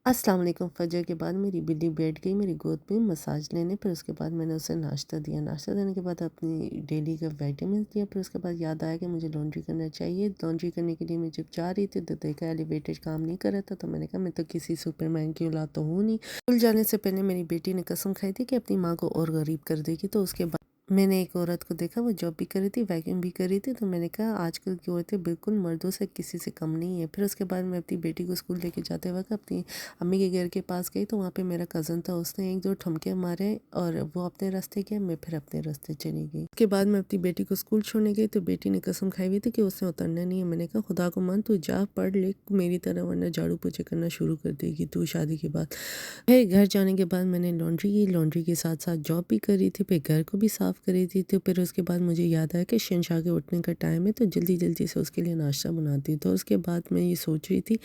अस्सलाम वालेकुम। फ़जर के बाद मेरी बिल्ली बैठ गई मेरी गोद पे मसाज लेने। फिर उसके बाद मैंने उसे नाश्ता दिया। नाश्ता देने के बाद अपनी डेली का विटामिन्स दिया। फिर उसके बाद याद आया कि मुझे लॉन्ड्री करना चाहिए। लॉन्ड्री करने के लिए मैं जब जा रही थी तो देखा एलिवेटर काम नहीं कर रहा था, तो मैंने कहा मैं तो किसी सुपरमैन की औलाद तो हूँ नहीं। स्कूल जाने से पहले मेरी बेटी ने कसम खाई थी कि अपनी माँ को और गरीब कर देगी। तो उसके बाद मैंने एक औरत को देखा, वो जॉब भी कर रही थी, वैक्यूम भी कर रही थी। तो मैंने कहा आजकल की औरतें बिल्कुल मर्दों से किसी से कम नहीं है। फिर उसके बाद मैं अपनी बेटी को स्कूल लेके जाते वक्त अपनी अम्मी के घर के पास गई, तो वहाँ पे मेरा कज़न था। उसने एक दो ठुमके मारे और वो अपने रास्ते गया, मैं फिर अपने रास्ते चली गई। उसके बाद मैं अपनी बेटी को स्कूल छोड़ने गई, तो बेटी ने कसम खाई हुई थी कि उसने उतरना नहीं है। मैंने कहा खुदा को मान, तू जा पढ़ ले मेरी तरह, वरना झाड़ू पोछे करना शुरू कर देगी तू शादी के बाद। फिर घर जाने के बाद मैंने लॉन्ड्री की, लॉन्ड्री के साथ साथ जॉब भी करी थी, फिर घर को भी साफ़ करी थी। तो फिर उसके बाद मुझे याद आया कि शहंशाह के उठने का टाइम है, तो जल्दी जल्दी से उसके लिए नाश्ता बनाती। तो उसके बाद मैं ये सोच रही थी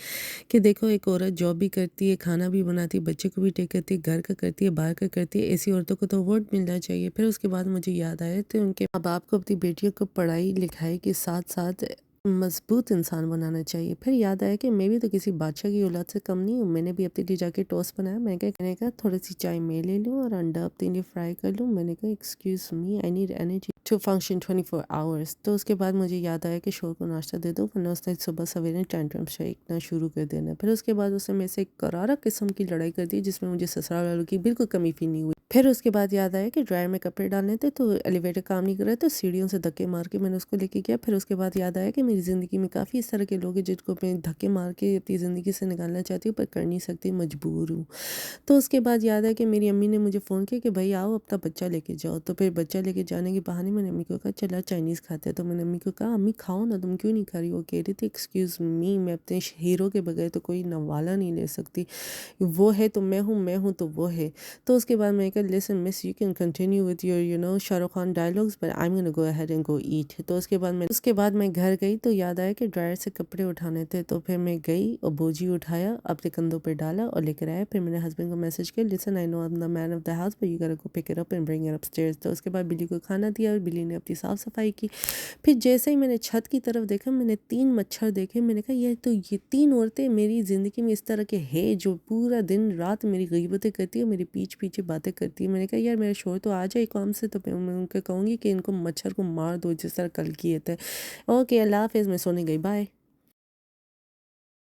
कि देखो एक औरत जॉब भी करती है, खाना भी बनाती है, बच्चे को भी टेक करती है, घर का करती है, बाहर का करती है। ऐसी औरतों को तो अवार्ड मिलना चाहिए। फिर उसके बाद मुझे याद आया तो उनके माँ बाप को अपनी बेटियों को पढ़ाई लिखाई के साथ साथ मजबूत इंसान बनाना चाहिए। फिर याद आया कि मैं भी तो किसी बादशाह की औलाद से कम नहीं हूँ। मैंने भी अपने लिए जाके टोस्ट बनाया। मैंने कहा थोड़ी सी चाय मैं ले लूँ और अंडा अपने लिए फ्राई कर लूँ। मैंने कहा excuse me, I need energy to function 24 hours. तो उसके बाद मुझे याद आया कि शोर को नाश्ता दे दो, वरना उसने सुबह सवेरे टेंट्रम शेकना शुरू कर देना। फिर उसके बाद उसने मेरे से एक करारा किस्म की लड़ाई कर दी, जिसमें मुझे ससुराल वालों की बिल्कुल कमी फील नहीं हुई। फिर उसके बाद याद आया कि ड्रायर में कपड़े डालने थे, तो एलिवेटर काम नहीं कर रहा, तो सीढ़ियों से धक्के मार के मैंने उसको लेके गया। फिर उसके बाद याद आया कि मेरी ज़िंदगी में काफ़ी इस तरह के लोग हैं जिनको मैं धक्के मार के अपनी ज़िंदगी से निकालना चाहती हूँ, पर कर नहीं सकती, मजबूर हूँ। तो उसके बाद याद है कि मेरी अम्मी ने मुझे फ़ोन किया कि भाई आओ अपना बच्चा लेके जाओ। तो फिर बच्चा लेके जाने के बहाने मैंने अम्मी को कहा चला चाइनीज़ खाते हैं। तो मैंने अम्मी को कहा अम्मी खाओ ना, तुम क्यों नहीं खा रही? वो कह रही थी एक्सक्यूज़ मी, मैं अपने हीरो के बगैर तो कोई नवाला नहीं ले सकती। वो है तो मैं हूँ तो वो है। तो उसके बाद मैंने कहा listen miss, you can continue with your Shahrukh Khan dialogues, but I am gonna go ahead and go eat. तो उसके बाद मैं घर गई, तो याद आया कि ड्रायर से कपड़े उठाने थे। तो फिर मैं गई और बोझी उठाया, अपने कंधों पे डाला और लेकर आया। फिर मैंने हस्बैंड को मैसेज किया, listen I know I am the man of the house, but you gotta go pick it up and bring it upstairs. तो उसके बाद बिल्ली को खाना दिया और बिल्ली ने अपनी साफ़ सफाई की। फिर जैसे ही मैंने छत की तरफ देखा, मैंने 3 मच्छर देखे। मैंने कहा ये 3 औरतें मेरी ज़िंदगी में इस तरह के हैं जो पूरा दिन रात मेरी गीबतें करती है, मेरे पीछे पीछे बातें करती है। मैंने कहा यार मेरा शौहर तो आ जाए काम से, तो मैं उनको कहूँगी कि इनको मच्छर को मार दो जिस तरह कल किए थे। ओके अल्लाह हाफ़िज़, मैं सोने गई, बाय।